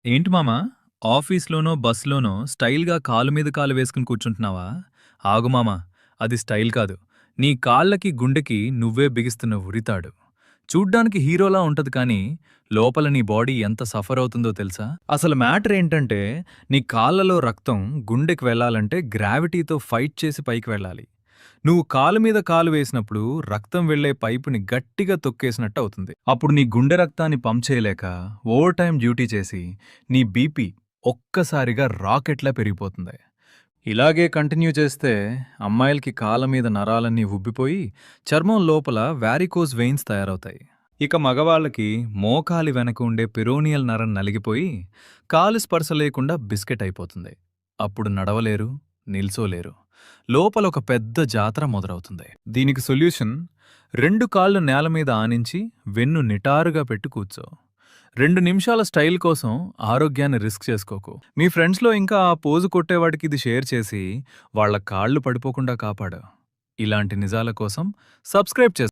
ఏంటి మామా, ఆఫీస్‌లోనో, బస్‌లోనో స్టైల్‌గా కాలు మీద కాలు వేసుకుని కూర్చుంటున్నావా? ఆగు మామా, అది స్టైల్ కాదు. నీ కాళ్ళకి, గుండెకి నువ్వే బిగిస్తున్న ఉరితాడు. చూడ్డానికి హీరోలా ఉంటది కానీ, లోపల నీ బాడీ ఎంత సఫర్ అవుతుందో తెలుసా? అసలు మ్యాటర్ ఏంటంటే, నీ కాళ్ళలో రక్తం గుండెకి వెళ్ళాలంటే గ్రావిటీతో ఫైట్ చేసి పైకి వెళ్ళాలి. నువ్వు కాలు మీద కాలు వేసినప్పుడు రక్తం వెళ్లే పైపుని గట్టిగా తొక్కేసినట్టు అవుతుంది. అప్పుడు నీ గుండె రక్తాన్ని పంప్ చేయలేక ఓవర్ టైం డ్యూటీ చేసి నీ బీపీ ఒక్కసారిగా రాకెట్లా పెరిగిపోతుంది. ఇలాగే కంటిన్యూ చేస్తే అమ్మాయిలకి కాళ్ళ మీద నరాలన్నీ ఉబ్బిపోయి చర్మం లోపల వారికోజ్ వెయిన్స్ తయారవుతాయి. ఇక మగవాళ్ళకి మోకాలి వెనక ఉండే పెరోనియల్ నరం నలిగిపోయి కాలు స్పర్శ లేకుండా బిస్కెట్ అయిపోతుంది. అప్పుడు నడవలేరు, నిల్చోలేరు. లోపల ఒక పెద్ద జాతర మొదలవుతుంది. దీనికి సొల్యూషన్, 2 కాళ్ళు నేల మీద ఆనించి వెన్ను నిటారుగా పెట్టి కూర్చో. 2 నిమిషాల స్టైల్ కోసం ఆరోగ్యాన్ని రిస్క్ చేసుకోకు. మీ ఫ్రెండ్స్లో ఇంకా ఆ పోజు కొట్టేవాడికి ఇది షేర్ చేసి వాళ్ళ కాళ్ళు పడిపోకుండా కాపాడు. ఇలాంటి నిజాల కోసం సబ్స్క్రైబ్ చేసుకో.